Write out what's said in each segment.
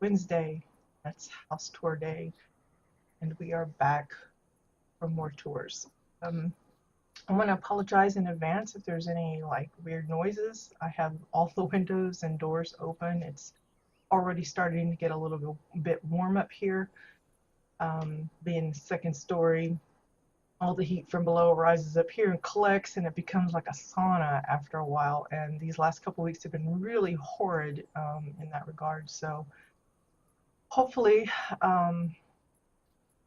Wednesday. That's house tour day, and we are back for more tours. Um, I want to apologize in advance if there's any like weird noises. I have all the windows and doors open. It's already starting to get a little bit warm up here. Being second story, all the heat from below rises up here and collects, and it becomes like a sauna after a while. And these last couple of weeks have been really horrid in that regard. So hopefully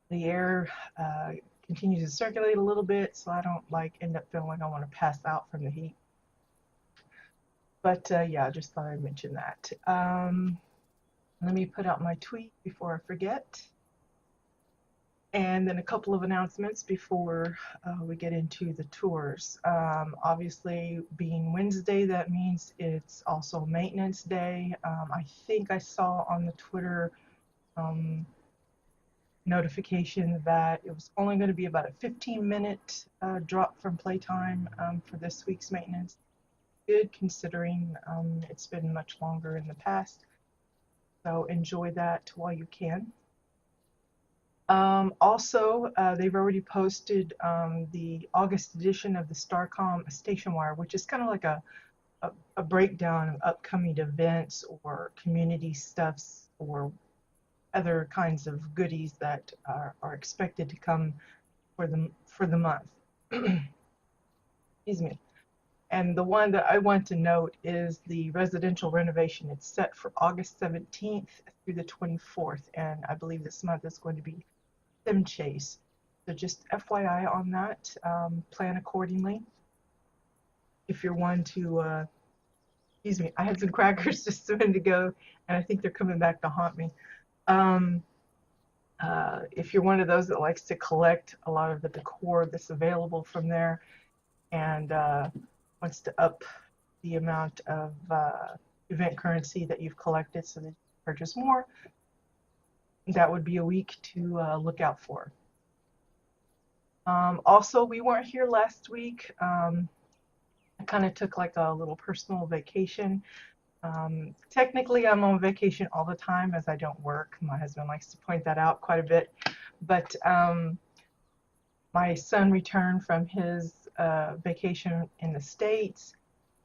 the air uh, continues to circulate a little bit, so I don't like end up feeling like I want to pass out from the heat. But yeah, I just thought I'd mention that. Let me put out my tweet before I forget. And then a couple of announcements before we get into the tours. Obviously, being Wednesday, that means it's also maintenance day. I think I saw on the Twitter notification that it was only going to be about a 15-minute drop from playtime for this week's maintenance. Good, considering it's been much longer in the past. So enjoy that while you can. Also, they've already posted the August edition of the Starcom Station Wire, which is kind of like a breakdown of upcoming events or community stuffs or other kinds of goodies that are expected to come for the month. Excuse me. And the one that I want to note is the residential renovation. It's set for August 17th through the 24th, and I believe this month is going to be Sim Chase. So just FYI on that, plan accordingly. If you're one to, excuse me, I had some crackers just a minute ago, and I think they're coming back to haunt me. If you're one of those that likes to collect a lot of the decor that's available from there and wants to up the amount of event currency that you've collected so that you can purchase more, that would be a week to look out for. Also, we weren't here last week. I kind of took like a little personal vacation. Technically, I'm on vacation all the time as I don't work. My husband likes to point that out quite a bit. But my son returned from his vacation in the States,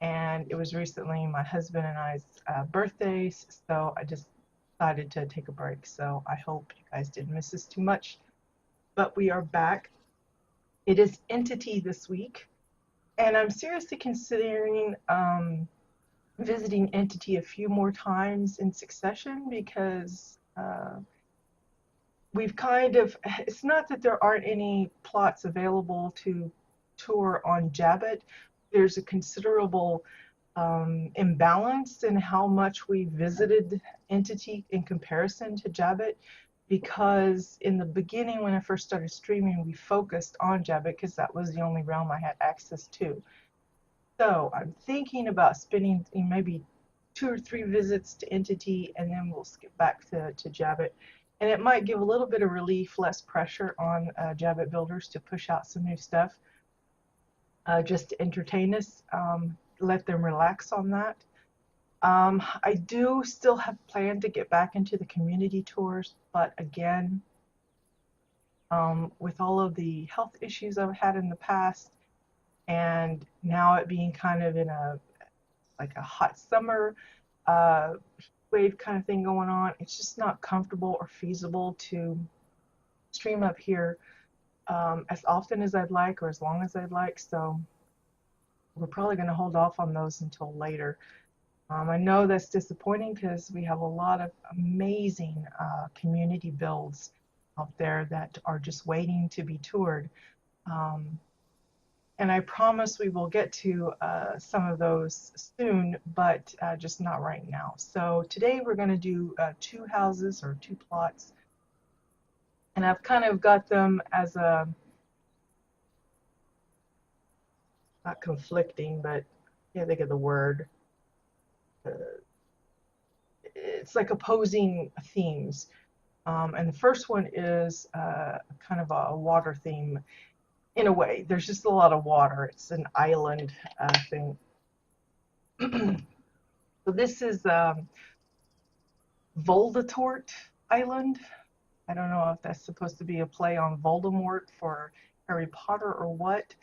and it was recently my husband and I's birthdays, so I just decided to take a break. So I hope you guys didn't miss us too much. But we are back. It is Entity this week, and I'm seriously considering visiting Entity a few more times in succession because we've kind of, it's not that there aren't any plots available to tour on Jabbit. There's a considerable imbalance in how much we visited Entity in comparison to Jabbit, because in the beginning when I first started streaming, we focused on Jabbit because that was the only realm I had access to. So I'm thinking about spending maybe 2 or 3 visits to Entity, and then we'll skip back to Jabbit. And it might give a little bit of relief, less pressure on Jabbit builders to push out some new stuff, just to entertain us, let them relax on that. I do still have planned to get back into the community tours, but again, with all of the health issues I've had in the past, and now it being kind of in a hot summer wave kind of thing going on, it's just not comfortable or feasible to stream up here as often as I'd like or as long as I'd like. So we're probably going to hold off on those until later. I know that's disappointing because we have a lot of amazing community builds out there that are just waiting to be toured. And I promise we will get to some of those soon, but just not right now. So today we're going to do 2 houses or 2 plots. And I've kind of got them as a, not conflicting, but I can't think of the word. It's like opposing themes. And the first one is kind of a water theme. In a way, there's just a lot of water. It's an island thing. So this is Voldemort Island. I don't know if that's supposed to be a play on Voldemort for Harry Potter or what.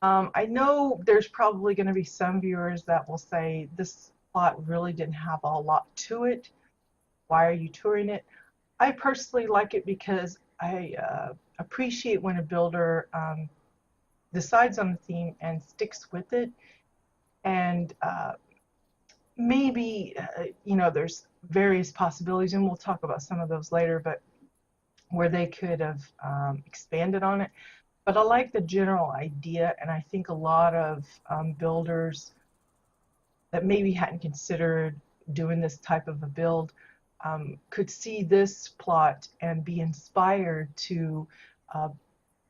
I know there's probably going to be some viewers that will say this plot really didn't have a lot to it. Why are you touring it? I personally like it because I appreciate when a builder decides on a theme and sticks with it. And maybe, there's various possibilities, and we'll talk about some of those later, but where they could have expanded on it. But I like the general idea, and I think a lot of builders that maybe hadn't considered doing this type of a build could see this plot and be inspired to uh,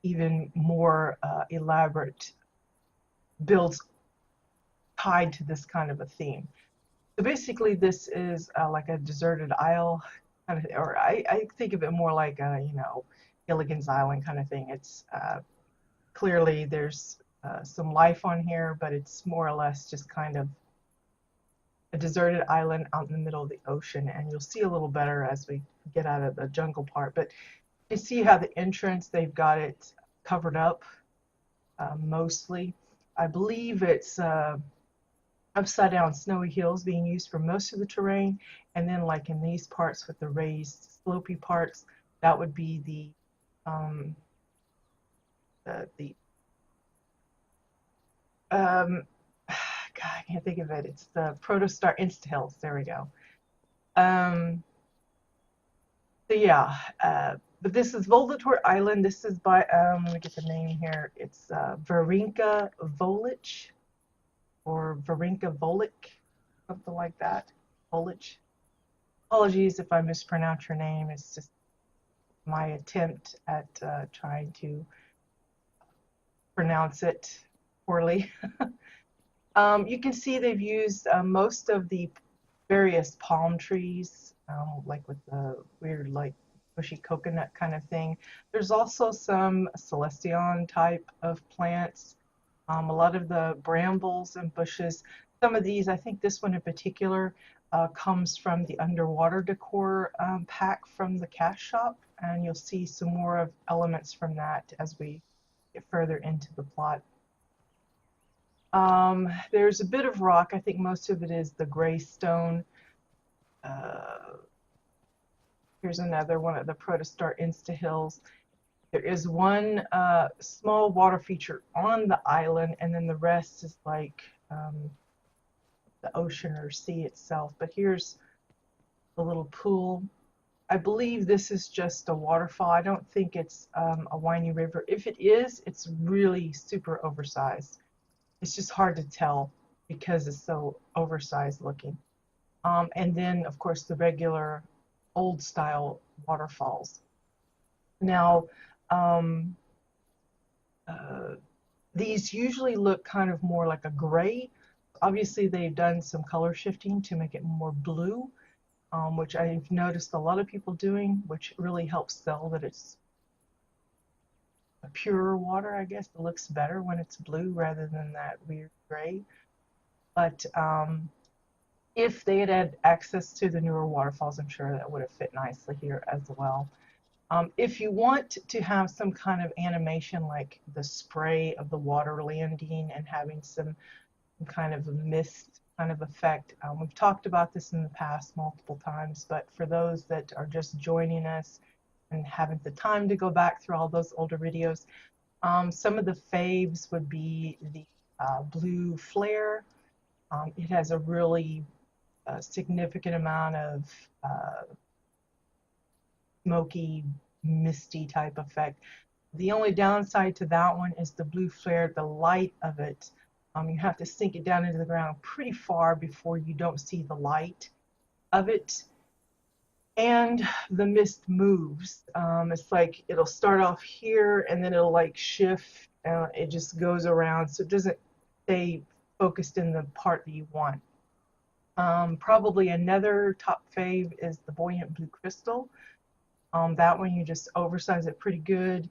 even more elaborate builds tied to this kind of a theme. So basically, this is like a deserted isle, kind of, or I think of it more like a, Gilligan's Island kind of thing. It's clearly there's some life on here, but it's more or less just kind of a deserted island out in the middle of the ocean, and you'll see a little better as we get out of the jungle part. But you see how the entrance, they've got it covered up mostly. I believe it's upside down snowy hills being used for most of the terrain, and then like in these parts with the raised slopey parts, that would be um, the God, I can't think of it. It's the protostar insta hills. There we go. Um, so yeah, but this is Voldemort Island. This is by let me get the name here. It's Varinka Volic or Varinka Volic, something like that. Volic. Apologies if I mispronounce your name. It's just my attempt at trying to pronounce it poorly. You can see they've used most of the various palm trees, like with the weird, like bushy coconut kind of thing. There's also some celestion type of plants, a lot of the brambles and bushes. Some of these, I think this one in particular, comes from the underwater decor pack from the cash shop, and you'll see some more of elements from that as we get further into the plot. There's a bit of rock. I think most of it is the gray stone. Here's another one of the protostar insta hills. There is one small water feature on the island, and then the rest is like the ocean or sea itself. But here's a little pool. I believe this is just a waterfall. I don't think it's a windy river. If it is, it's really super oversized. It's just hard to tell because it's so oversized looking. And then, of course, the regular old style waterfalls. Now, um, these usually look kind of more like a gray. Obviously, they've done some color shifting to make it more blue, which I've noticed a lot of people doing, which really helps sell that it's a purer water, I guess. It looks better when it's blue rather than that weird gray. But if they had had access to the newer waterfalls, I'm sure that would have fit nicely here as well. If you want to have some kind of animation like the spray of the water landing and having some kind of a mist kind of effect, we've talked about this in the past multiple times, but for those that are just joining us and haven't the time to go back through all those older videos, some of the faves would be the blue flare. It has a really significant amount of smoky, misty type effect. The only downside to that one is the blue flare, the light of it. You have to sink it down into the ground pretty far before you don't see the light of it. And the mist moves. It's like it'll start off here and then it'll like shift and it just goes around, so it doesn't stay focused in the part that you want. Probably another top fave is the buoyant blue crystal. That one you just oversize it pretty good,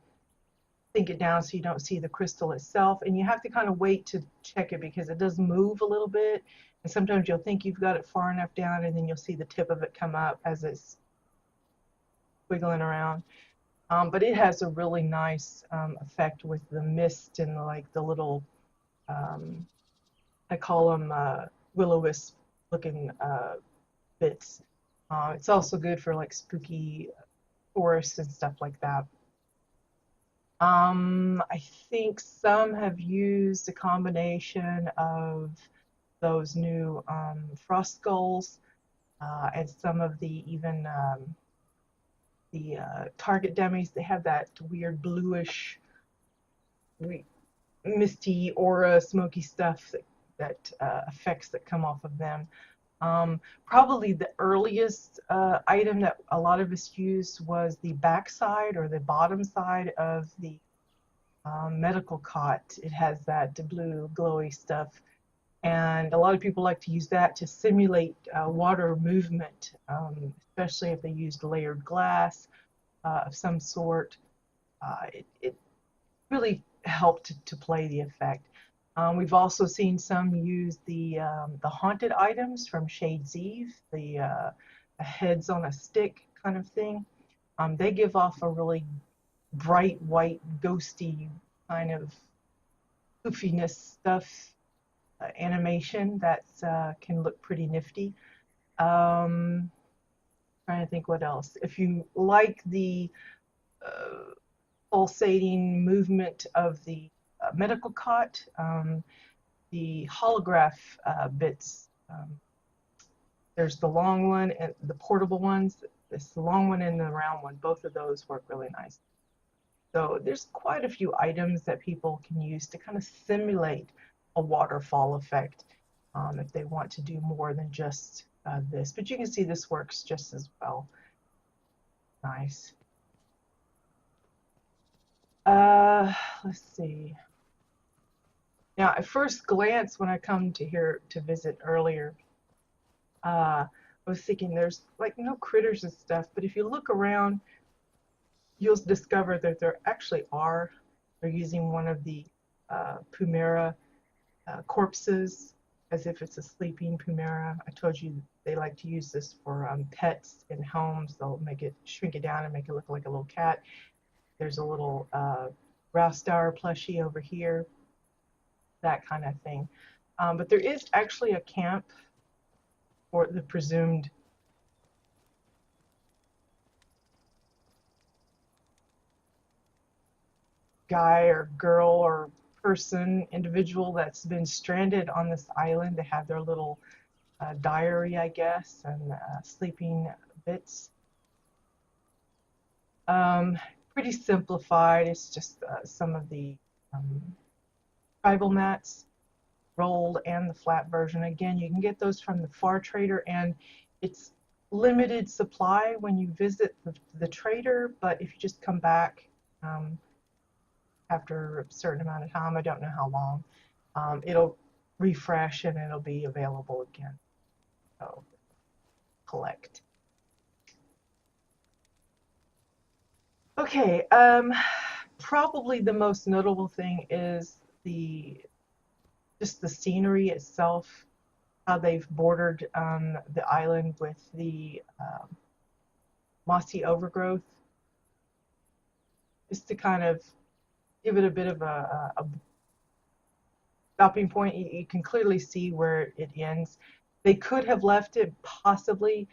sink it down so you don't see the crystal itself, and you have to kind of wait to check it because it does move a little bit, And sometimes you'll think you've got it far enough down, and then you'll see the tip of it come up as it's wiggling around. But it has a really nice effect with the mist and like the little, um, I call them will-o-wisp looking bits. It's also good for like spooky forests and stuff like that. I think some have used a combination of those new frost skulls and some of the target dummies. They have that weird bluish, misty aura, smoky stuff that effects that come off of them. Probably the earliest item that a lot of us used was the backside or the bottom side of the medical cot. It has that blue glowy stuff, and a lot of people like to use that to simulate water movement, especially if they used layered glass of some sort. It really helped to play the effect. We've also seen some use the haunted items from Shade's Eve, the heads on a stick kind of thing. They give off a really bright white, ghosty kind of goofiness stuff, animation that can look pretty nifty. Trying to think what else. If you like the pulsating movement of the medical cot, the holograph bits. There's the long one and the portable ones. It's the long one and the round one. Both of those work really nice. So there's quite a few items that people can use to kind of simulate a waterfall effect if they want to do more than just this. But you can see this works just as well. Nice. Let's see. Now, at first glance, when I come to here to visit earlier, I was thinking there's like no critters and stuff, but if you look around, you'll discover that there actually are. They're using one of the Pumera corpses as if it's a sleeping Pumera. I told you they like to use this for pets in homes. They'll make it, shrink it down and make it look like a little cat. There's a little WildStar plushie over here, that kind of thing. But there is actually a camp for the presumed guy or girl or person, individual that's been stranded on this island. They have their little diary, I guess, and sleeping bits. Pretty simplified. It's just some of the tribal mats, rolled and the flat version. Again, you can get those from the Far Trader, and it's limited supply when you visit the trader, but if you just come back after a certain amount of time, I don't know how long, it'll refresh and it'll be available again. So collect. Okay, probably the most notable thing is just the scenery itself, how they've bordered the island with the mossy overgrowth, just to kind of give it a bit of a stopping point. You can clearly see where it ends. They could have left it possibly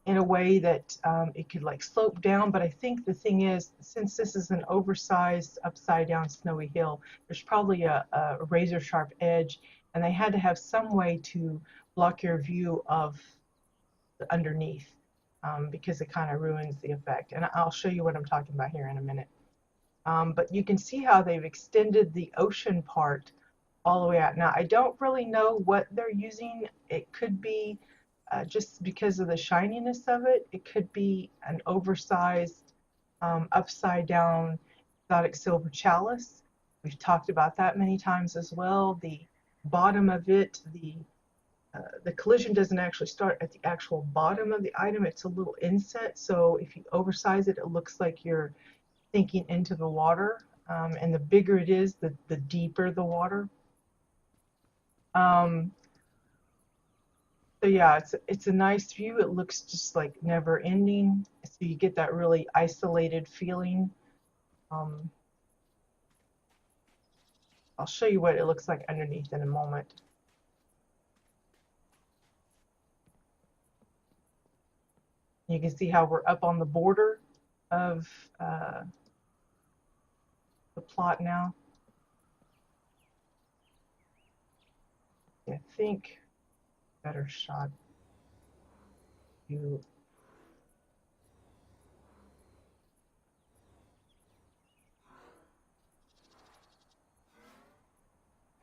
in a way that it could like slope down, but I think the thing is, since this is an oversized upside down snowy hill, there's probably a razor sharp edge, and they had to have some way to block your view of the underneath because it kind of ruins the effect. And I'll show you what I'm talking about here in a minute. But you can see how they've extended the ocean part all the way out. Now, I don't really know what they're using. It could be just because of the shininess of it. It could be an oversized upside down exotic silver chalice. We've talked about that many times as well. The bottom of it, the collision doesn't actually start at the actual bottom of the item. It's a little inset, so if you oversize it, it looks like you're sinking into the water. And the bigger it is, the deeper the water. Um, so yeah, it's a nice view. It looks just like never ending. So you get that really isolated feeling. Um, I'll show you what it looks like underneath in a moment. You can see how we're up on the border of the plot now. I think better shot you.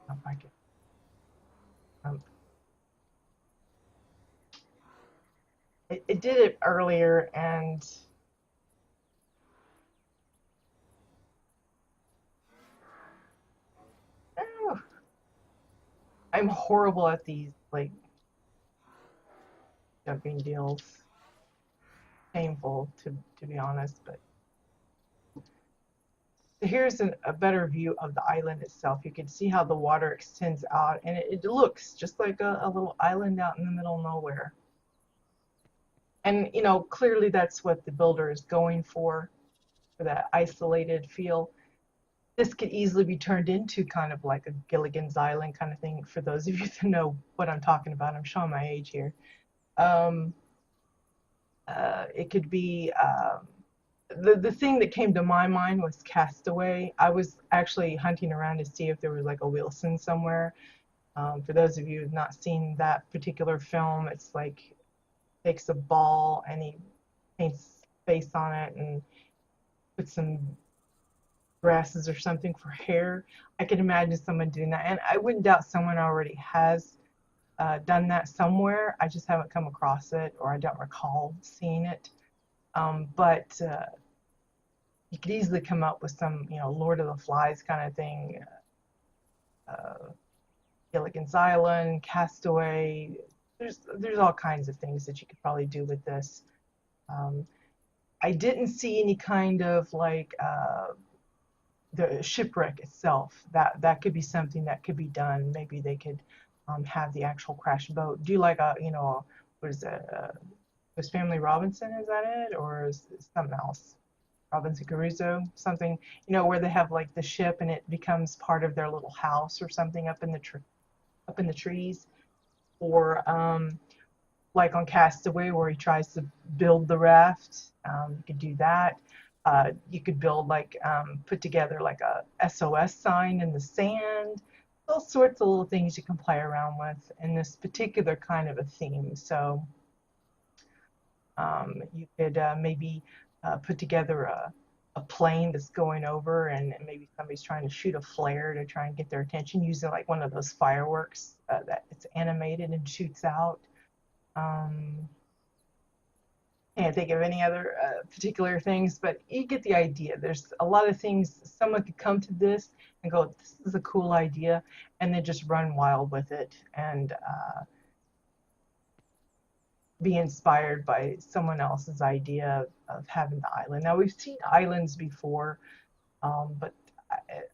If I can, um, it did it earlier, and oh, I'm horrible at these like jumping deals. Painful to be honest, but here's a better view of the island itself. You can see how the water extends out, and it looks just like a little island out in the middle of nowhere. And you know, clearly that's what the builder is going for that isolated feel. This could easily be turned into kind of like a Gilligan's Island kind of thing. For those of you that know what I'm talking about, I'm showing my age here. Um, it could be the thing that came to my mind was Castaway. I was actually hunting around to see if there was like a Wilson somewhere. For those of you who've not seen that particular film, it's like takes a ball and he paints face on it and puts some grasses or something for hair. I can imagine someone doing that, and I wouldn't doubt someone already has done that somewhere. I just haven't come across it, or I don't recall seeing it. But you could easily come up with some, you know, Lord of the Flies kind of thing, uh, Gilligan's Island, Castaway. There's all kinds of things that you could probably do with this. Um, I didn't see any kind of like the shipwreck itself. That could be something that could be done. Maybe they could have the actual crash boat. Do like a, you know, what is it? Was Family Robinson? Is that it, or is it something else? Robinson Crusoe, something, you know, where they have like the ship and it becomes part of their little house or something up in the up in the trees, or like on Castaway where he tries to build the raft. You could do that. You could build like put together like a SOS sign in the sand. All sorts of little things you can play around with in this particular kind of a theme. So you could maybe put together a plane that's going over, and maybe somebody's trying to shoot a flare to try and get their attention using like one of those fireworks that it's animated and shoots out. Um, can't think of any other particular things, but you get the idea. There's a lot of things someone could come to this and go, "This is a cool idea," and then just run wild with it and be inspired by someone else's idea of having the island. Now we've seen islands before, but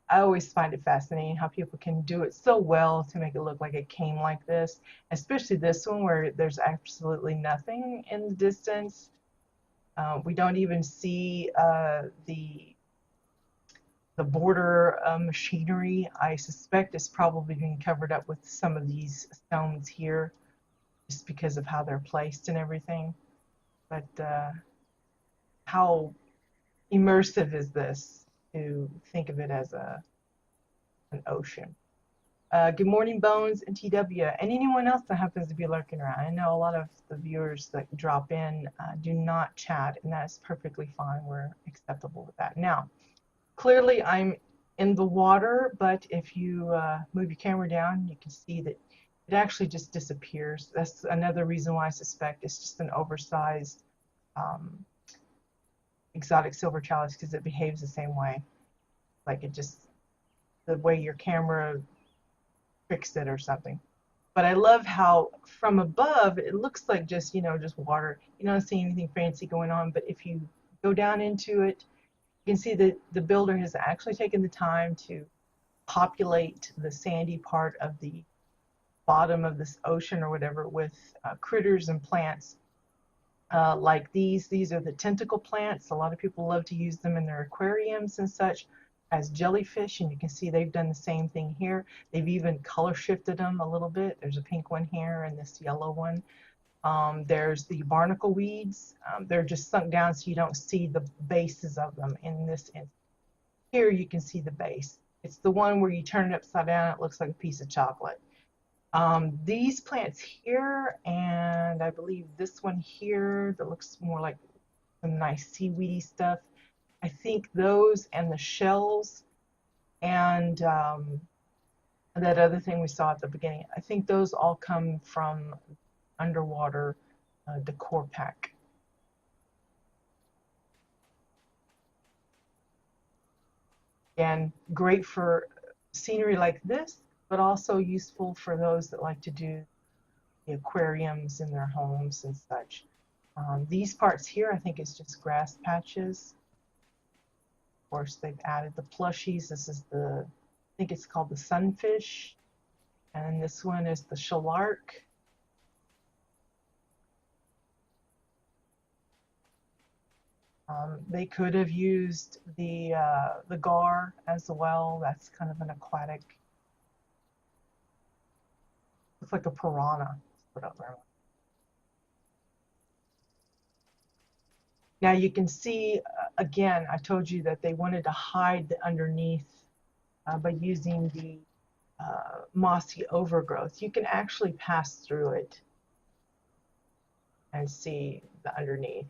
I always find it fascinating how people can do it so well to make it look like it came like this, especially this one where there's absolutely nothing in the distance. We don't even see the border machinery. I suspect it's probably been covered up with some of these stones here, just because of how they're placed and everything. But how immersive is this to think of it as an ocean? Good morning, Bones and TW, and anyone else that happens to be lurking around. I know a lot of the viewers that drop in do not chat, and that is perfectly fine. We're acceptable with that. Now, clearly I'm in the water, but if you move your camera down, you can see that it actually just disappears. That's another reason why I suspect it's just an oversized um, exotic silver chalice, because it behaves the same way. Like it just, the way your camera tricks it or something. But I love how from above it looks like just, you know, just water. You don't see anything fancy going on, but if you go down into it, you can see that the builder has actually taken the time to populate the sandy part of the bottom of this ocean or whatever with critters and plants like these. These are the tentacle plants. A lot of people love to use them in their aquariums and such as jellyfish, and you can see they've done the same thing here. They've even color shifted them a little bit. There's a pink one here and this yellow one. There's the barnacle weeds. They're just sunk down so you don't see the bases of them in this instance. Here you can see the base. It's the one where you turn it upside down, it looks like a piece of chocolate. These plants here, and I believe this one here that looks more like some nice seaweedy stuff. I think those and the shells and that other thing we saw at the beginning, I think those all come from underwater decor pack. And great for scenery like this, but also useful for those that like to do the aquariums in their homes and such. These parts here, I think it's just grass patches. Of course, they've added the plushies. This is the, I think it's called the sunfish. And this one is the shelark. They could have used the gar as well. That's kind of an aquatic. Looks like a piranha. Put up there. Now you can see, again, I told you that they wanted to hide the underneath by using the mossy overgrowth. You can actually pass through it and see the underneath.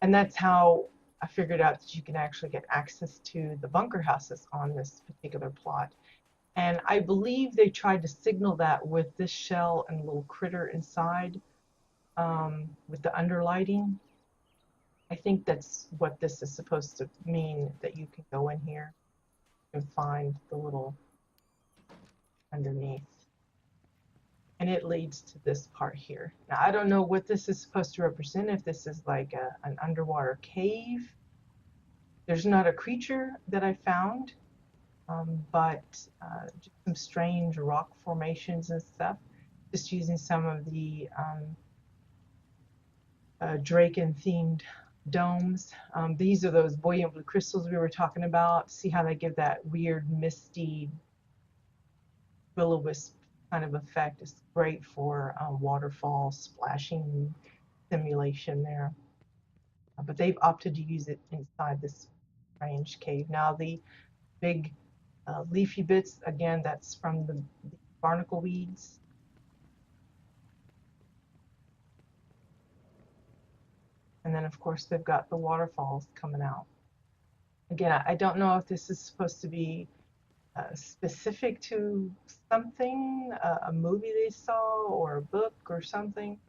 And that's how I figured out that you can actually get access to the bunker houses on this particular plot. And I believe they tried to signal that with this shell and little critter inside with the underlighting. I think that's what this is supposed to mean, that you can go in here and find the little underneath. And it leads to this part here. Now, I don't know what this is supposed to represent, if this is like an underwater cave. There's not a creature that I found, but just some strange rock formations and stuff. Just using some of the Draken-themed domes. These are those buoyant blue crystals we were talking about. See how they give that weird, misty, will-o-wisp kind of effect. It's great for waterfall splashing simulation there. But they've opted to use it inside this strange cave. Now the big leafy bits, again, that's from the barnacle weeds. And then of course they've got the waterfalls coming out. Again, I don't know if this is supposed to be specific to something, a movie they saw or a book or something.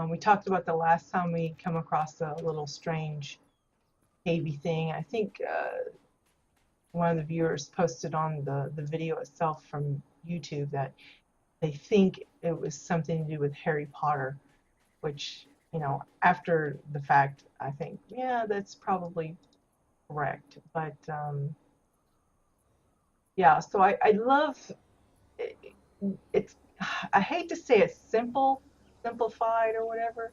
We talked about the last time we come across a little strange cavey thing. I think one of the viewers posted on the video itself from YouTube that they think it was something to do with Harry Potter, which, you know, after the fact, I think, yeah, that's probably correct. But yeah, so I love it's, I hate to say it's simplified or whatever,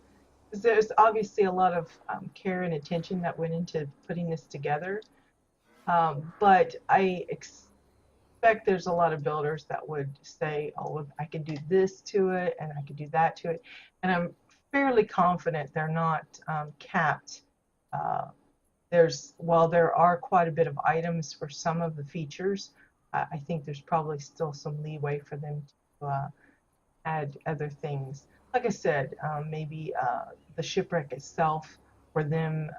because there's obviously a lot of care and attention that went into putting this together. But I expect there's a lot of builders that would say, oh, well, I could do this to it and I could do that to it. And I'm fairly confident they're not capped. While there are quite a bit of items for some of the features, I think there's probably still some leeway for them to add other things. Like I said, maybe the shipwreck itself, for them,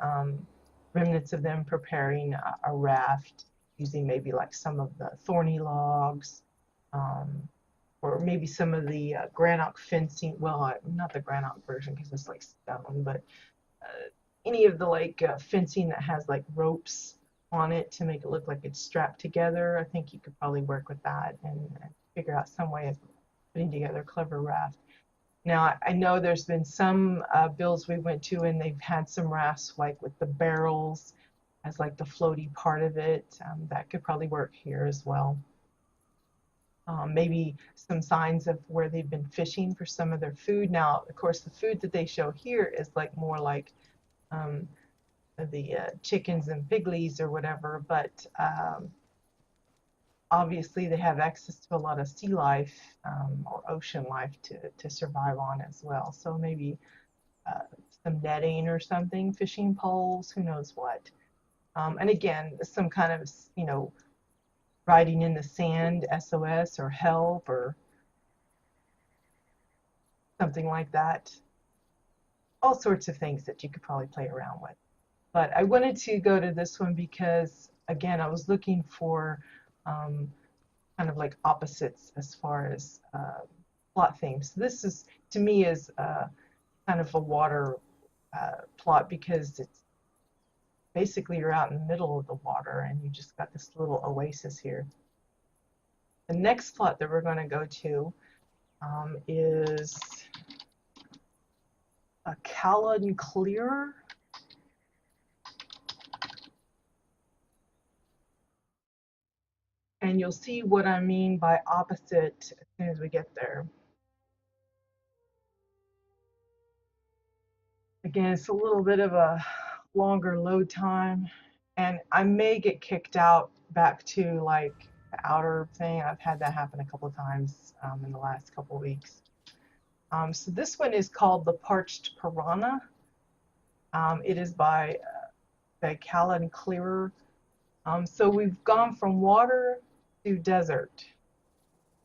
remnants of them preparing a raft using maybe like some of the thorny logs, or maybe some of the granite fencing. Well, not the granite version because it's like stone, but any of the like fencing that has like ropes on it to make it look like it's strapped together. I think you could probably work with that and figure out some way of putting together a clever raft. Now, I know there's been some builds we went to and they've had some rafts like with the barrels as like the floaty part of it. That could probably work here as well. maybe some signs of where they've been fishing for some of their food. Now, of course, the food that they show here is like more like um, the chickens and piglies or whatever, but obviously they have access to a lot of sea life or ocean life to survive on as well. So maybe uh, some netting or something, fishing poles, who knows what. And again, some kind of, writing in the sand, SOS or help or something like that. All sorts of things that you could probably play around with. But I wanted to go to this one because, again, I was looking for um, kind of like opposites as far as plot themes. This is, to me, is kind of a water plot because it's basically you're out in the middle of the water and you just got this little oasis here. The next plot that we're going to go to is a Callan Clear. And you'll see what I mean by opposite as soon as we get there. Again, it's a little bit of a longer load time, and I may get kicked out back to like the outer thing. I've had that happen a couple of times in the last couple of weeks. So this one is called The Parched Piranha. It is by the Callan Clearer. So we've gone from water to desert.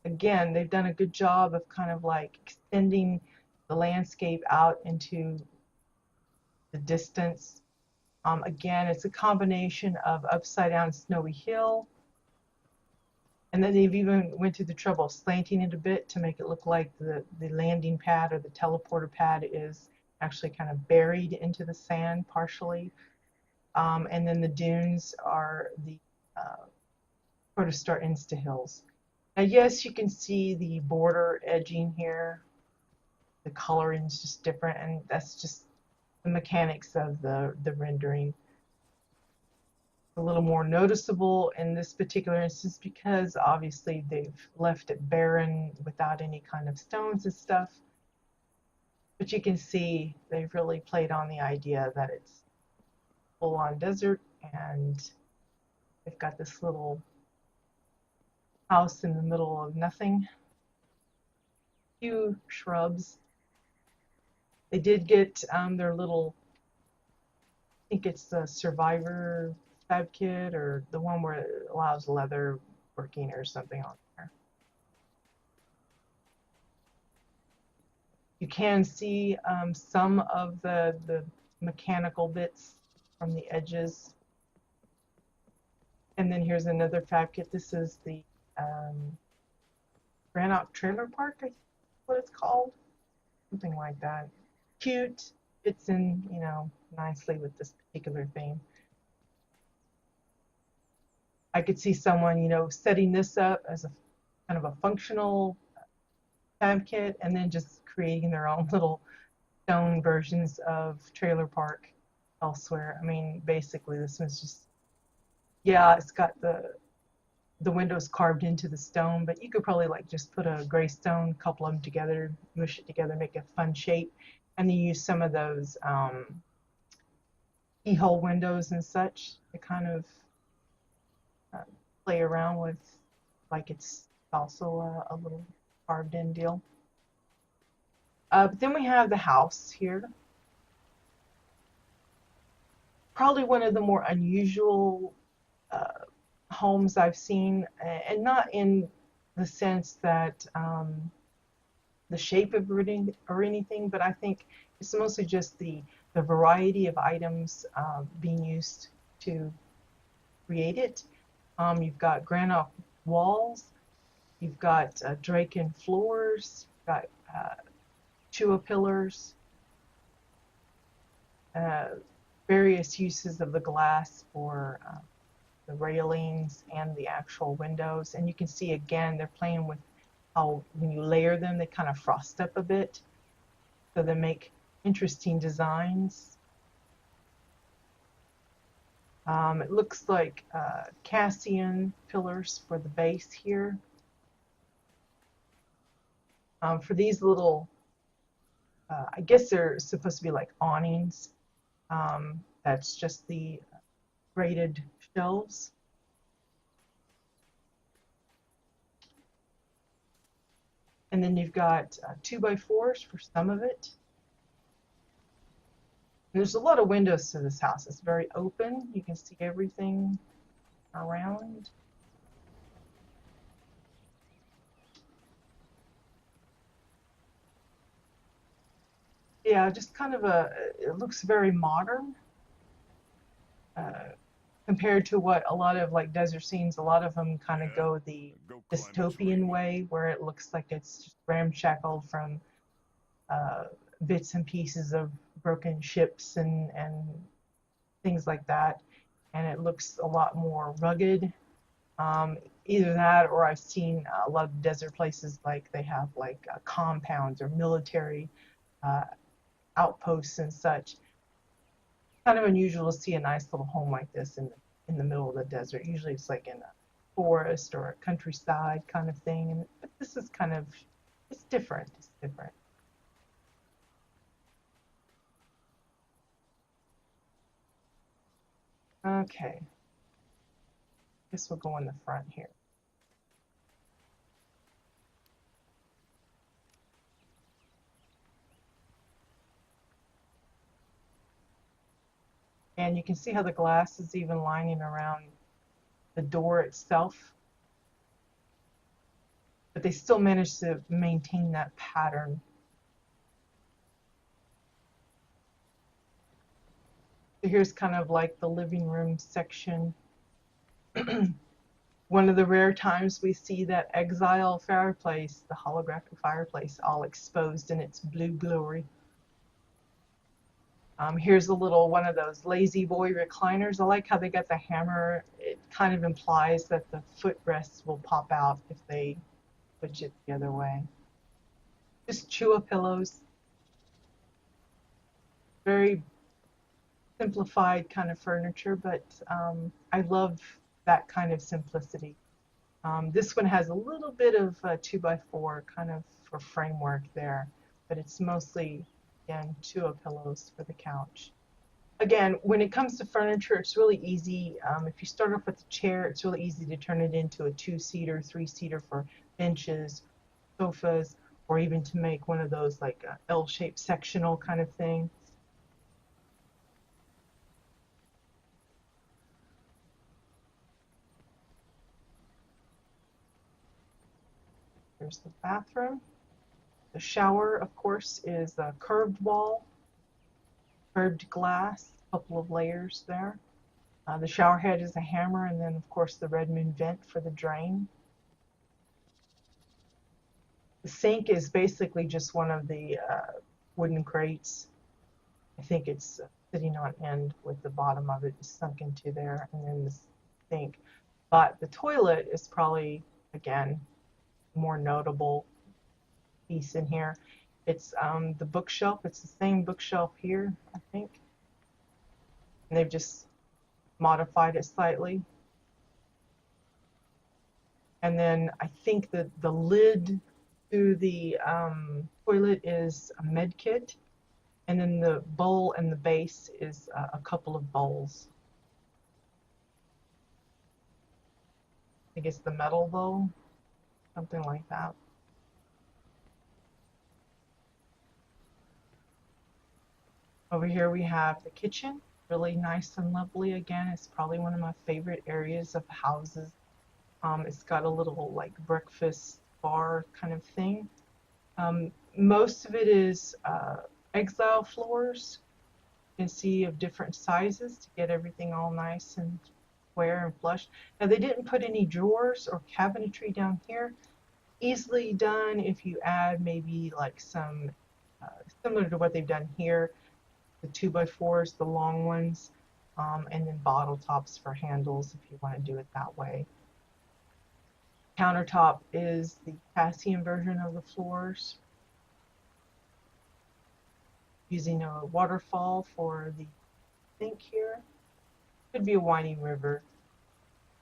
Again, they've done a good job of kind of like extending the landscape out into the distance. Again, it's a combination of upside down snowy hill, and then they've even went through the trouble of slanting it a bit to make it look like the landing pad or the teleporter pad is actually kind of buried into the sand partially. And then the dunes are the protostar insta hills. Now, yes, you can see the border edging here. The coloring is just different, and that's just the mechanics of the rendering. A little more noticeable in this particular instance because obviously they've left it barren without any kind of stones and stuff. But you can see they've really played on the idea that it's full on desert and they've got this little house in the middle of nothing. Few shrubs. They did get their little, I think it's the Survivor fab kit or the one where it allows leather working or something on there. You can see some of the mechanical bits from the edges. And then here's another fab kit. This is the Granite Trailer Park, I think is what it's called. Something like that. Cute. Fits in, nicely with this particular theme. I could see someone, setting this up as a kind of a functional fab kit and then just creating their own little stone versions of Trailer Park elsewhere. I mean, basically, this one's just, yeah, it's got the windows carved into the stone, but you could probably like just put a gray stone, couple of them together, mush it together, make a fun shape, and then use some of those keyhole windows and such to kind of uh, play around with, like it's also a little carved in deal. But then we have the house here. Probably one of the more unusual uh, homes I've seen, and not in the sense that the shape of it or anything, but I think it's mostly just the variety of items being used to create it. You've got granite walls, you've got Draken floors, you've got Chua pillars, uh, various uses of the glass for the railings and the actual windows. And you can see again, they're playing with how when you layer them, they kind of frost up a bit. So they make interesting designs. It looks like Cassian pillars for the base here. For these little, I guess they're supposed to be like awnings. That's just the graded shelves. And then you've got 2x4s for some of it. And there's a lot of windows to this house. It's very open. You can see everything around. Yeah, just kind of it looks very modern uh, compared to what a lot of like desert scenes, a lot of them kind of go the dystopian way where it looks like it's just ramshackled from uh, bits and pieces of broken ships and things like that. And it looks a lot more rugged. Either that or I've seen a lot of desert places like they have like compounds or military uh, outposts and such. Kind of unusual to see a nice little home like this in the middle of the desert. Usually it's like in a forest or a countryside kind of thing. And but this is kind of it's different. It's different. Okay, guess we'll go in the front here. And you can see how the glass is even lining around the door itself, but they still managed to maintain that pattern. So here's kind of like the living room section. One of the rare times we see that exile fireplace, the holographic fireplace, all exposed in its blue glory. Here's a little one of those lazy boy recliners. I like how they got the hammer. It kind of implies that the footrests will pop out if they switch it the other way. Just Chua pillows. Very simplified kind of furniture, but I love that kind of simplicity. This one has a little bit of 2x4 kind of for framework there, but it's mostly, again, Chua pillows for the couch. Again, when it comes to furniture, it's really easy. If you start off with a chair, it's really easy to turn it into a two-seater, three-seater for benches, sofas, or even to make one of those like L-shaped sectional kind of thing. There's the bathroom. The shower, of course, is a curved wall, curved glass, a couple of layers there. The shower head is a hammer, and then, of course, the Redmond vent for the drain. The sink is basically just one of the wooden crates. I think it's sitting on end with the bottom of it sunk into there, and then the sink. But the toilet is probably, again, more notable piece in here. It's the bookshelf. It's the same bookshelf here, I think. And they've just modified it slightly. And then I think that the lid to the toilet is a med kit. And then the bowl and the base is a couple of bowls. I think it's the metal bowl, something like that. Over here we have the kitchen, really nice and lovely. Again, it's probably one of my favorite areas of houses. It's got a little like breakfast bar kind of thing. Most of it is exile floors. You can see of different sizes to get everything all nice and square and flush. Now they didn't put any drawers or cabinetry down here. Easily done if you add maybe like some similar to what they've done here, the 2x4s, the long ones, and then bottle tops for handles if you want to do it that way. Countertop is the Cassian version of the floors, using a waterfall for the sink here. Could be a winding river,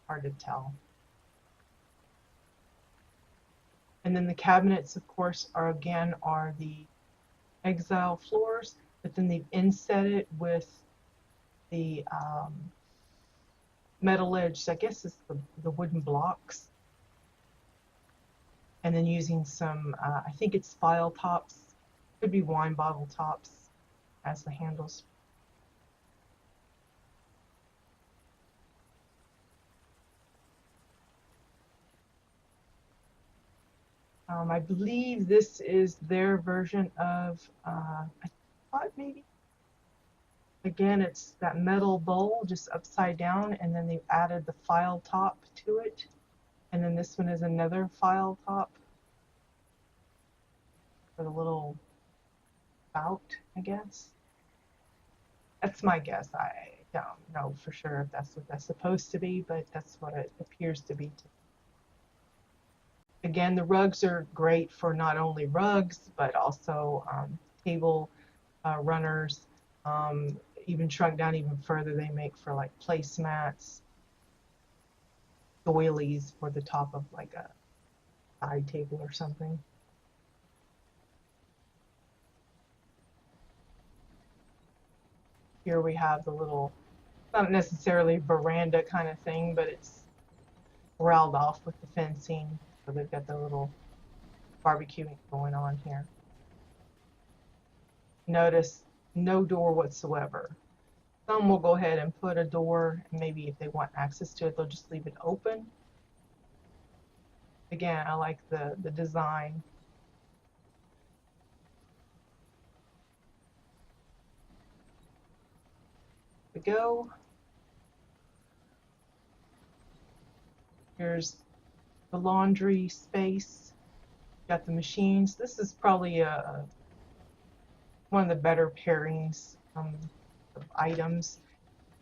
hard to tell. And then the cabinets, of course, are the exile floors, but then they've inset it with the metal edge, I guess it's the wooden blocks, and then using some, I think it's file tops, could be wine bottle tops as the handles. I believe this is their version of, I thought maybe, again, it's that metal bowl just upside down, and then they've added the file top to it. And then this one is another file top for the little spout, I guess. That's my guess. I don't know for sure if that's what that's supposed to be, but that's what it appears to be. Again, the rugs are great for not only rugs, but also table runners. Even shrunk down even further, they make for like placemats, doilies for the top of like a side table or something. Here we have the little, not necessarily veranda kind of thing, but it's corralled off with the fencing. So they've got the little barbecuing going on here. Notice no door whatsoever. Some will go ahead and put a door, and maybe if they want access to it, they'll just leave it open. Again, I like the design. We go. Here's the laundry space. Got the machines. This is probably one of the better pairings of items.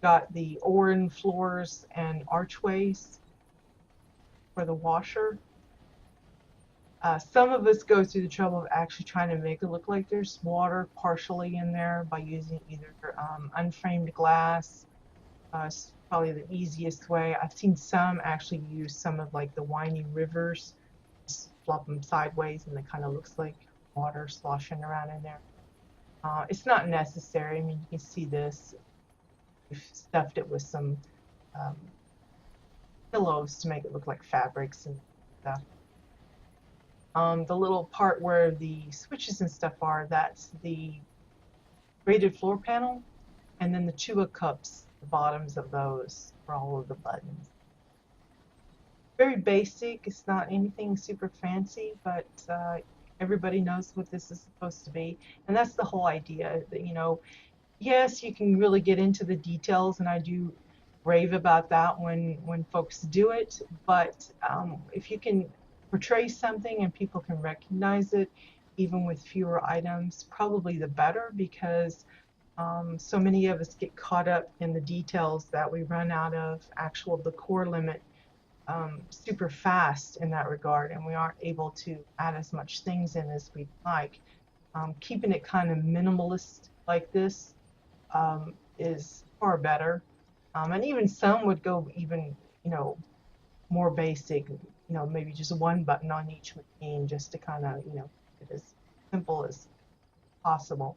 Got the Orin floors and archways for the washer. Some of us go through the trouble of actually trying to make it look like there's water partially in there by using either unframed glass. It's probably the easiest way. I've seen some actually use some of like the winding rivers, just flop them sideways, and it kind of looks like water sloshing around in there. It's not necessary. I mean, you can see this. We've stuffed it with some um, pillows to make it look like fabrics and stuff. The little part where the switches and stuff are, that's the braided floor panel, and then the Chua cups, the bottoms of those for all of the buttons. Very basic. It's not anything super fancy, but everybody knows what this is supposed to be, and that's the whole idea. That, yes, you can really get into the details, and I do rave about that when folks do it. But if you can portray something and people can recognize it, even with fewer items, probably the better, because so many of us get caught up in the details that we run out of actual decor limit super fast in that regard, and we aren't able to add as much things in as we'd like. Keeping it kind of minimalist like this is far better. And even some would go even, more basic, maybe just one button on each machine just to kind of, get as simple as possible.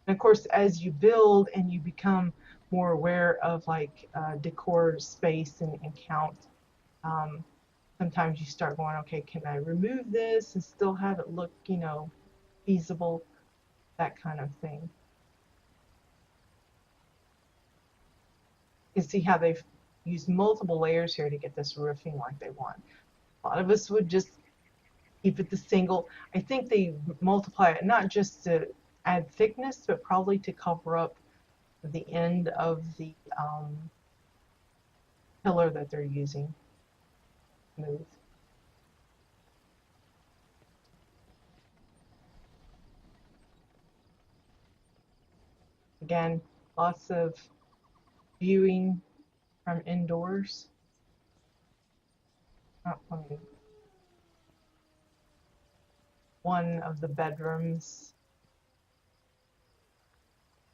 And of course, as you build and you become more aware of like decor space and count, sometimes you start going, okay, can I remove this and still have it look, feasible, that kind of thing. You can see how they've used multiple layers here to get this roofing like they want. A lot of us would just keep it the single. I think they multiply it not just to add thickness, but probably to cover up the end of the pillar that they're using. Smooth. Again, lots of viewing from indoors. One of the bedrooms.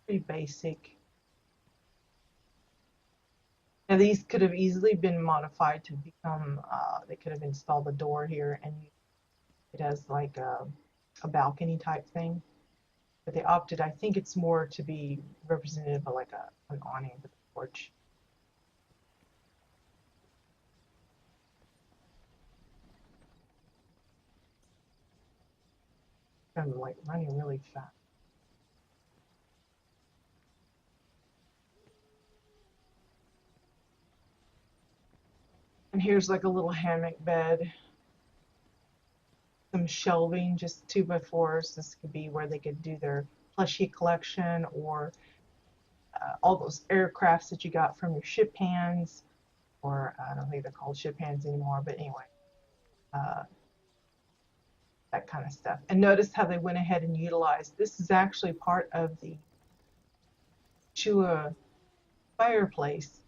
Pretty basic. Now these could have easily been modified to become, they could have installed a door here and it has like a balcony type thing. But they opted, I think it's more to be representative of like an awning with a porch. I'm like running really fast. And here's like a little hammock bed, some shelving, just 2x4s. This could be where they could do their plushie collection or all those aircrafts that you got from your ship hands, or I don't think they're called ship hands anymore, but anyway, uh, that kind of stuff. And notice how they went ahead and utilized, this is actually part of the Chua fireplace.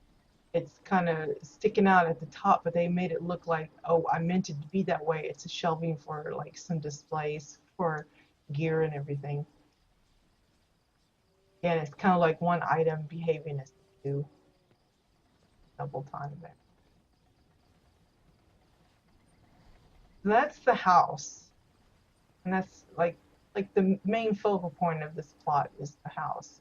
It's kind of sticking out at the top, but they made it look like, oh, I meant it to be that way. It's a shelving for like some displays for gear and everything. And it's kind of like one item behaving as two double time there. So that's the house. And that's like the main focal point of this plot is the house.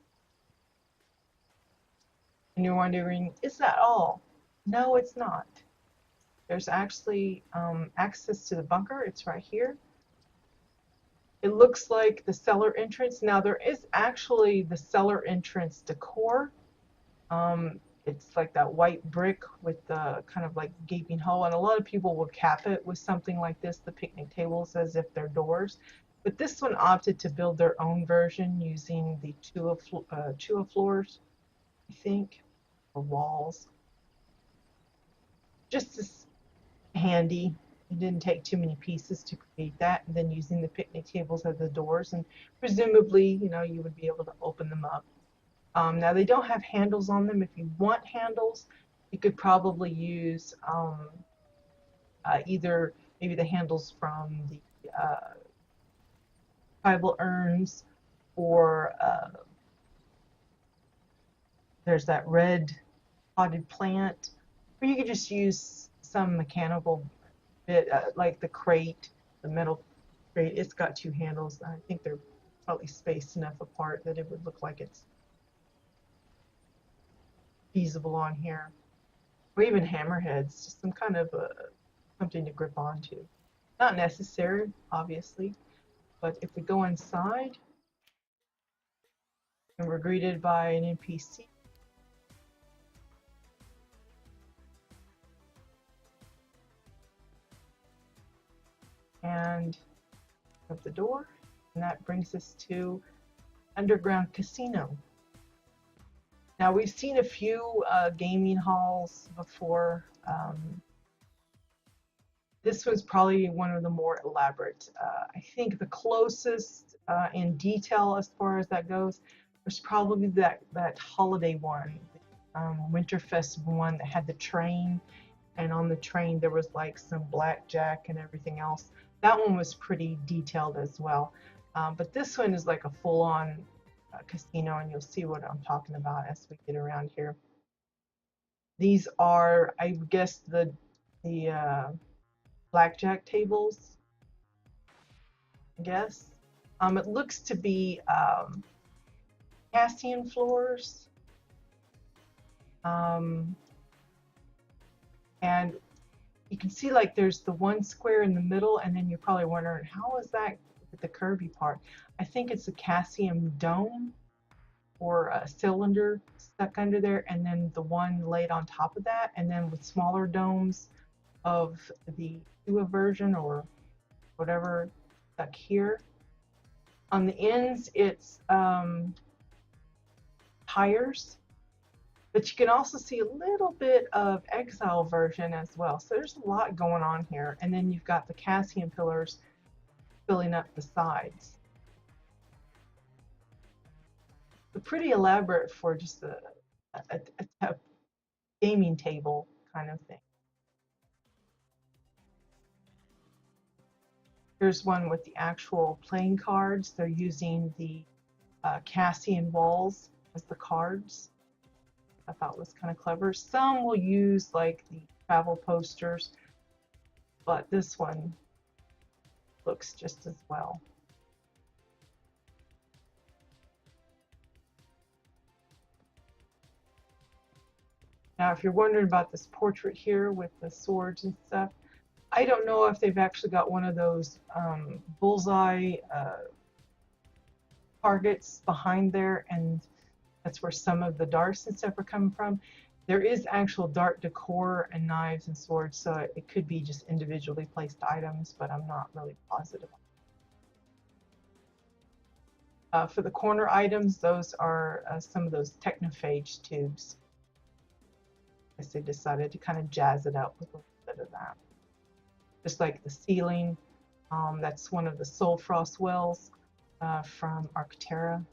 And you're wondering, is that all? No, it's not. There's actually access to the bunker. It's right here. It looks like the cellar entrance. Now there is actually the cellar entrance decor. It's like that white brick with the kind of like gaping hole, and a lot of people will cap it with something like this, the picnic tables, as if they're doors. But this one opted to build their own version using the Chua floors, I think, or walls. Just as handy. It didn't take too many pieces to create that, and then using the picnic tables as the doors, and presumably, you know, you would be able to open them up. Now they don't have handles on them. If you want handles, you could probably use either maybe the handles from the tribal urns, or there's that red potted plant, or you could just use some mechanical bit, like the crate, the metal crate. It's got two handles. I think they're probably spaced enough apart that it would look like it's feasible on here. Or even hammerheads, just some kind of something to grip onto. Not necessary, obviously, but if we go inside and we're greeted by an NPC, and up the door, and that brings us to underground casino. Now we've seen a few gaming halls before. This was probably one of the more elaborate. I think the closest in detail as far as that goes was probably that holiday one, Winterfest one that had the train, and on the train there was like some blackjack and everything else. That one was pretty detailed as well. But this one is like a full-on casino, and you'll see what I'm talking about as we get around here. These are, I guess, the blackjack tables, I guess. It looks to be Cassian floors. And you can see like there's the one square in the middle, and then you're probably wondering, how is that with the curvy part? I think it's a Cassian dome or a cylinder stuck under there, and then the one laid on top of that, and then with smaller domes of the Ua version or whatever stuck here. On the ends, it's tires, but you can also see a little bit of Exile version as well. So there's a lot going on here. And then you've got the Cassian pillars filling up the sides. So pretty elaborate for just a gaming table kind of thing. Here's one with the actual playing cards. They're using the Cassian walls as the cards. I thought was kind of clever. Some will use like the travel posters, but this one looks just as well. Now, if you're wondering about this portrait here with the swords and stuff, I don't know if they've actually got one of those bullseye targets behind there, and that's where some of the darts and stuff are coming from. There is actual dart decor and knives and swords, so it could be just individually placed items, but I'm not really positive. For the corner items, those are some of those technophage tubes. I guess they decided to kind of jazz it up with a little bit of that. Just like the ceiling, that's one of the Soul Frost wells from Arctera.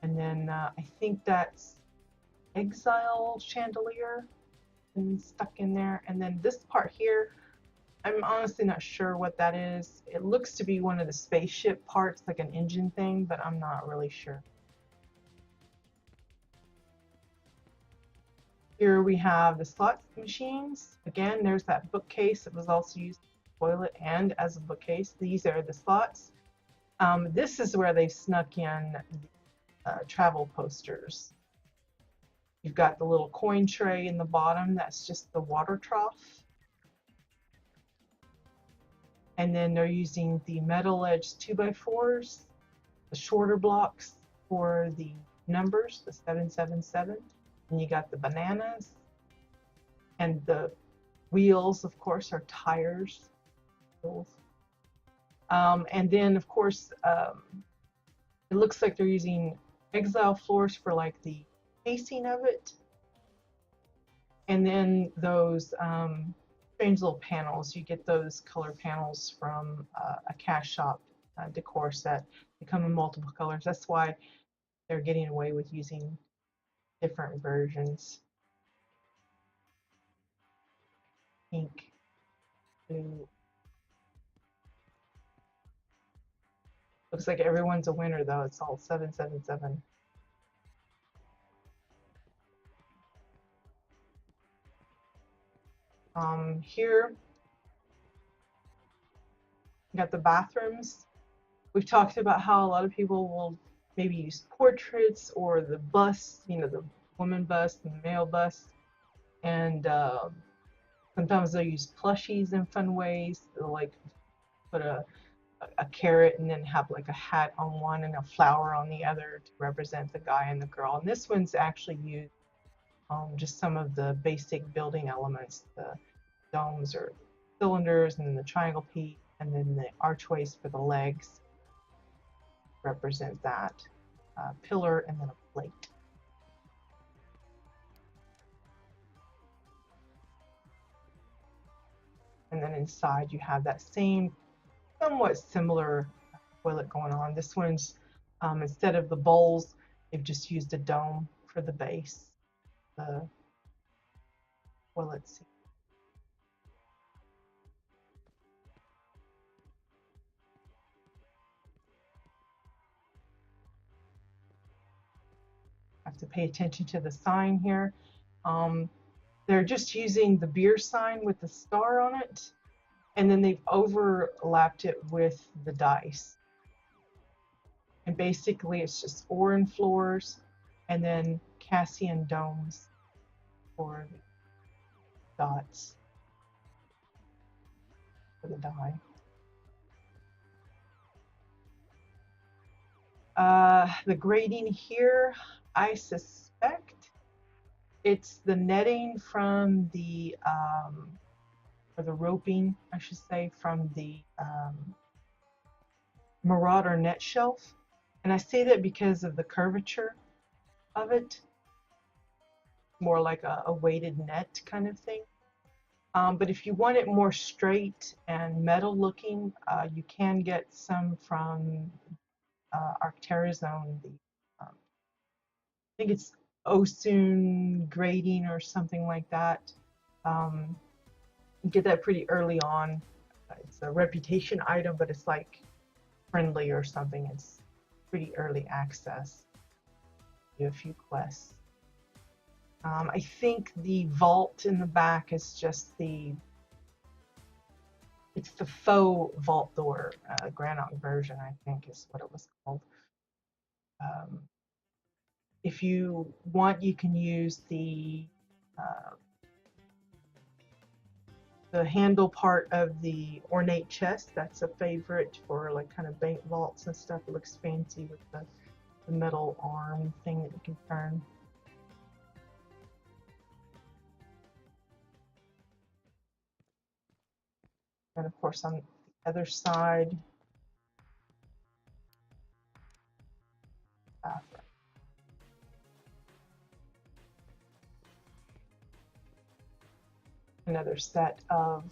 And then I think that's Exile chandelier and stuck in there. And then this part here, I'm honestly not sure what that is. It looks to be one of the spaceship parts, like an engine thing, but I'm not really sure. Here we have the slot machines. Again, there's that bookcase that was also used as a toilet and as a bookcase. These are the slots. This is where they snuck in the travel posters. You've got the little coin tray in the bottom. That's just the water trough. And then they're using the metal edged 2x4s, the shorter blocks for the numbers, the 777. And you got the bananas. And the wheels, of course, are tires. And then, of course, it looks like they're using Exile floors for like the casing of it. And then those strange little panels. You get those color panels from a cash shop decor set. They come in multiple colors. That's why they're getting away with using different versions. Pink, blue. Looks like everyone's a winner though. It's all 777. Here, you got the bathrooms. We've talked about how a lot of people will maybe use portraits or the bust, you know, the woman bust and the male bust. And sometimes they'll use plushies in fun ways. They'll like put a carrot and then have like a hat on one and a flower on the other to represent the guy and the girl. And this one's actually used just some of the basic building elements, the domes or cylinders, and then the triangle peak, and then the archways for the legs represent that pillar, and then a plate. And then inside you have that same somewhat similar toilet going on. This one's instead of the bowls, they've just used a dome for the base. The toilet seat. Have to pay attention to the sign here. They're just using the beer sign with the star on it, and then they've overlapped it with the dice. And basically it's just Orin floors and then Cassian domes for the dots for the die. The grading here, I suspect it's the netting from the, or the roping, I should say, from the Marauder net shelf. And I say that because of the curvature of it. More like a weighted net kind of thing. But if you want it more straight and metal looking, you can get some from Arctera's own, I think it's Osun grading or something like that. You get that pretty early on. It's a reputation item, but it's like friendly or something. It's pretty early access. Do a few quests. I think the vault in the back is just the It's the faux vault door, granite version, I think is what it was called. Um, if you want, you can use uh, the handle part of the ornate chest. That's a favorite for like kind of bank vaults and stuff. It looks fancy with the metal arm thing that you can turn. And of course on the other side, another set of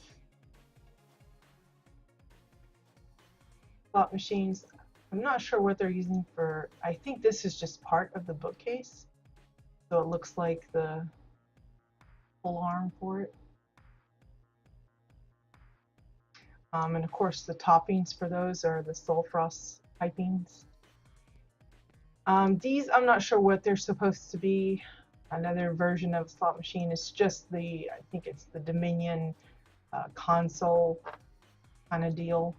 slot machines. I'm not sure what they're using for, I think this is just part of the bookcase. So it looks like the full arm for it. And of course the toppings for those are the Sulfrost pipings. These, I'm not sure what they're supposed to be. Another version of a slot machine. It's just I think it's the Dominion console kind of deal.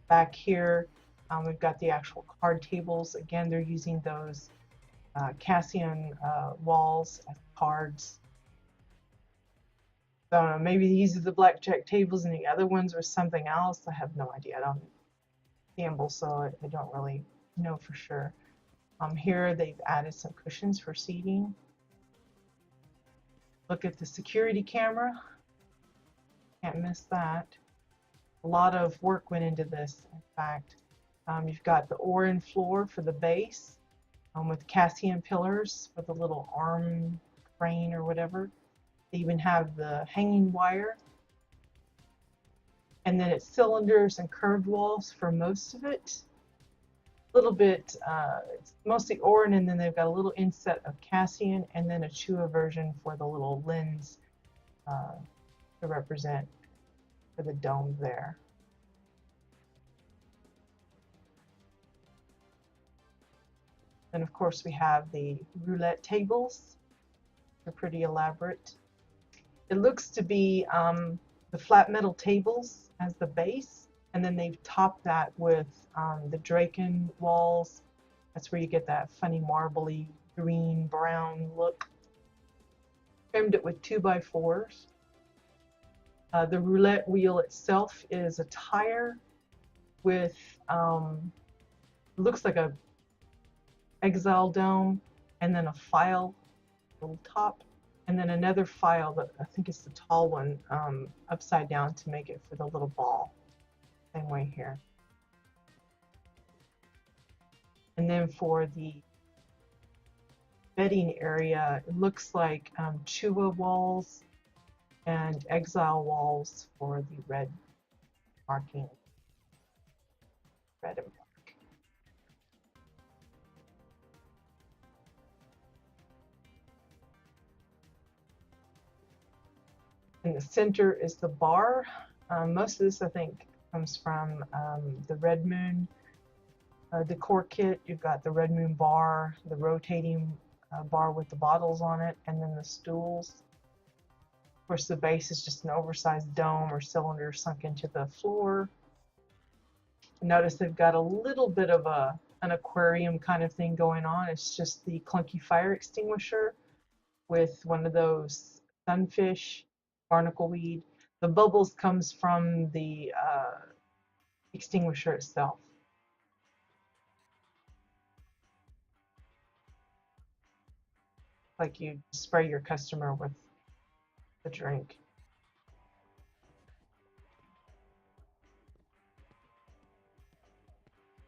Back here, we've got the actual card tables. Again, they're using those Cassian walls as cards. So I don't know, maybe these are the blackjack tables and the other ones are something else. I have no idea. I don't gamble, so I don't really know for sure. Here they've added some cushions for seating. Look at the security camera. Can't miss that. A lot of work went into this, in fact. You've got the Orin floor for the base with Cassian pillars with a little arm crane or whatever. They even have the hanging wire. And then it's cylinders and curved walls for most of it. A little bit, it's mostly Orin, and then they've got a little inset of Cassian and then a Chua version for the little lens to represent for the dome there. And of course we have the roulette tables. They're pretty elaborate. It looks to be the flat metal tables as the base, and then they've topped that with the Draken walls. That's where you get that funny marbly green brown look. Trimmed it with 2x4s. The roulette wheel itself is a tire with looks like a exile dome, and then a file on top, and then another file that I think is the tall one upside down to make it for the little ball. Same way here. And then for the bedding area, it looks like Chua walls and exile walls for the red marking. Red and black. In the center is the bar. Most of this, I think, comes from the Red Moon decor kit. You've got the Red Moon bar, the rotating bar with the bottles on it, and then the stools. Of course, the base is just an oversized dome or cylinder sunk into the floor. Notice they've got a little bit of an aquarium kind of thing going on. It's just the clunky fire extinguisher with one of those sunfish, barnacle weed. The bubbles comes from the extinguisher itself. Like you spray your customer with the drink.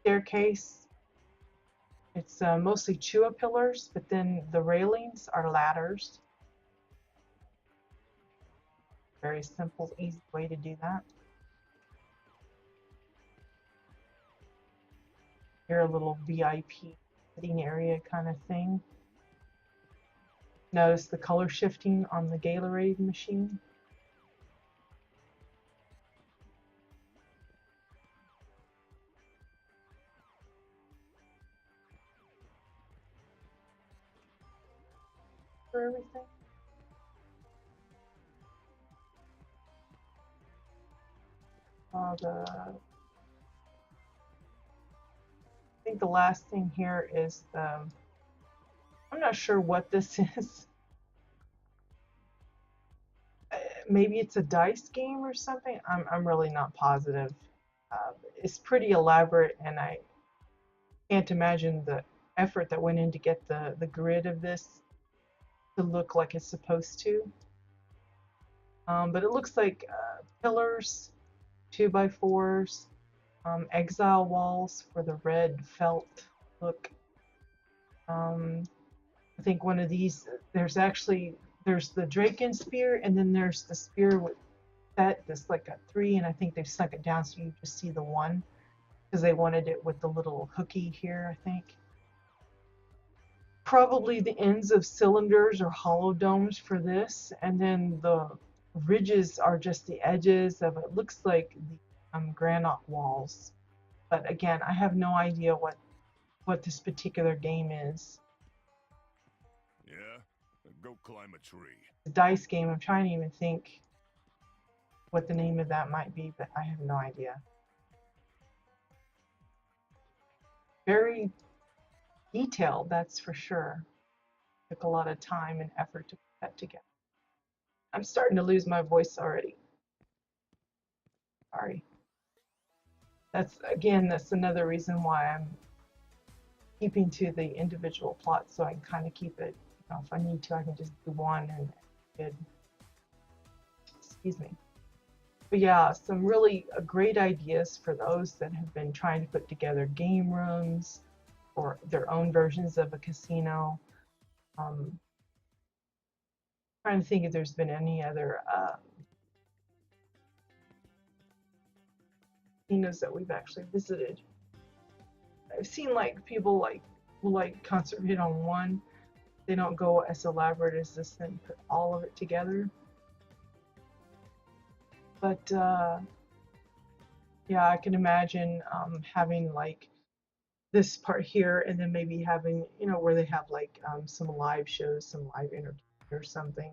Staircase, it's mostly Chua pillars, but then the railings are ladders. Very simple, easy way to do that. Here, a little VIP sitting area kind of thing. Notice the color shifting on the Gatorade machine. For everything. I think the last thing here is I'm not sure what this is. Maybe it's a dice game or something. I'm really not positive. It's pretty elaborate, and I can't imagine the effort that went in to get the grid of this to look like it's supposed to. But it looks like pillars, 2x4s, exile walls for the red felt look. Um, I think one of these, there's the Draken spear, and then there's the spear with that that's like a 3, and I think they've sunk it down so you just see the 1 because they wanted it with the little hooky here, I think. Probably the ends of cylinders or hollow domes for this, and then the ridges are just the edges of it. Looks like the granite walls, but again, I have no idea what this particular game is. Yeah? Go climb a tree. The dice game. I'm trying to even think what the name of that might be, but I have no idea. Very detailed, that's for sure. Took a lot of time and effort to put that together. I'm starting to lose my voice already. Sorry. That's another reason why I'm keeping to the individual plots so I can kind of keep it, if I need to, I can just do one and good. Excuse me. But yeah, some really great ideas for those that have been trying to put together game rooms or their own versions of a casino. Trying to think if there's been any other casinos that we've actually visited. I've seen like people will concentrate on one. They don't go as elaborate as this and put all of it together. But yeah, I can imagine having like this part here, and then maybe having where they have like some live shows, some live entertainment or something,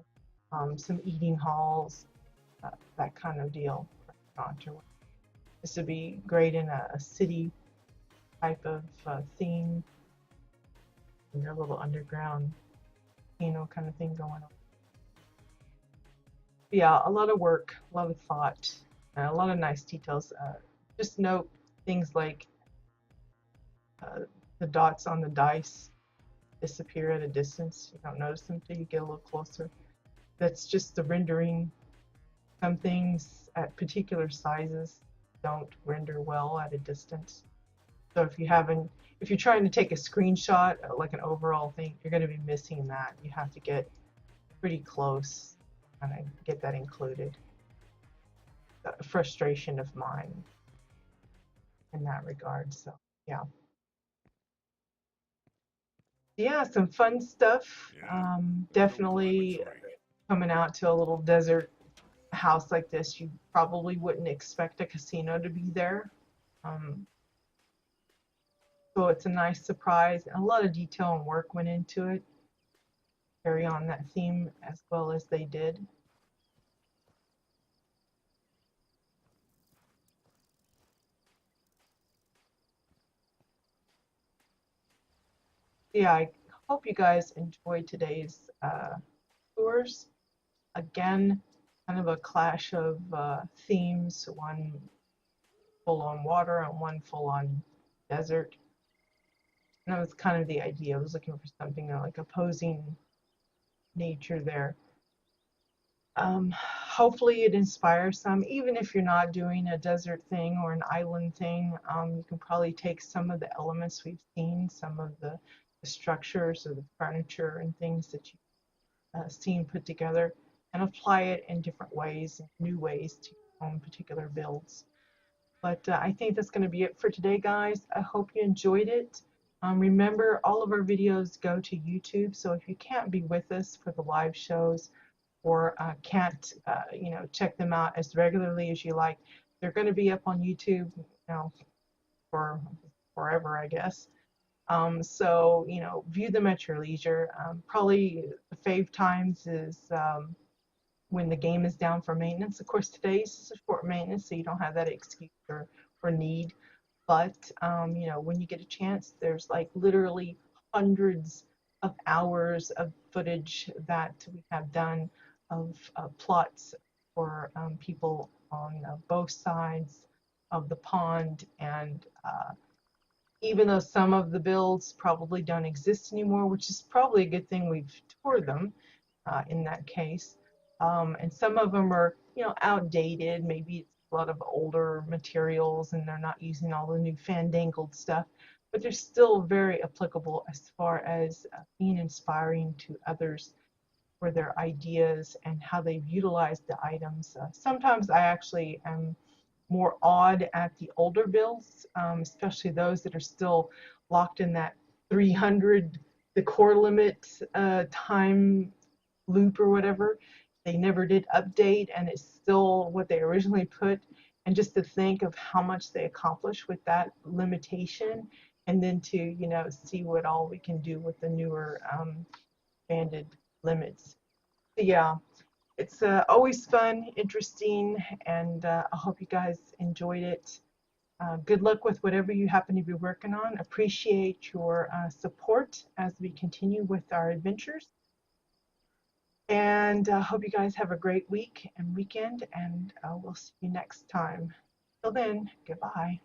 some eating halls, that kind of deal. This would be great in a city type of theme, and their little underground kind of thing going on. But yeah, a lot of work, a lot of thought, a lot of nice details. Just note things like the dots on the dice disappear at a distance. You don't notice them until you get a little closer. That's just the rendering. Some things at particular sizes don't render well at a distance. So if you're trying to take a screenshot, like an overall thing, you're going to be missing that. You have to get pretty close and get that included. A frustration of mine in that regard. So yeah. Yeah, some fun stuff. Yeah? Definitely coming out to a little desert house like this, you probably wouldn't expect a casino to be there. So it's a nice surprise. A lot of detail and work went into it. Carry on that theme as well as they did. Yeah, I hope you guys enjoyed today's tours. Again, kind of a clash of themes, one full on water and one full on desert. And that was kind of the idea. I was looking for something like opposing nature there. Hopefully it inspires some, even if you're not doing a desert thing or an island thing. You can probably take some of the elements we've seen, some of the structures or the furniture and things that you've seen put together, and apply it in different ways, new ways to your own particular builds. But I think that's going to be it for today, guys. I hope you enjoyed it. Remember, all of our videos go to YouTube, so if you can't be with us for the live shows or can't, check them out as regularly as you like, they're going to be up on YouTube, for forever, I guess. So, view them at your leisure. Probably the fave times is when the game is down for maintenance. Of course, today's is a short maintenance, so you don't have that excuse or need. But when you get a chance, there's like literally hundreds of hours of footage that we have done of plots for people on both sides of the pond. And even though some of the builds probably don't exist anymore, which is probably a good thing we've toured them in that case. And some of them are, outdated. Maybe it's a lot of older materials and they're not using all the new fandangled stuff, but they're still very applicable as far as being inspiring to others for their ideas and how they've utilized the items. Sometimes I actually am more awed at the older builds, especially those that are still locked in that 300, the core limit time loop or whatever. They never did update, and it's still what they originally put. And just to think of how much they accomplished with that limitation, and then to see what all we can do with the newer banded limits. So yeah, it's always fun, interesting, and I hope you guys enjoyed it. Good luck with whatever you happen to be working on. Appreciate your support as we continue with our adventures. And hope you guys have a great week and weekend, and we'll see you next time. Till then, goodbye.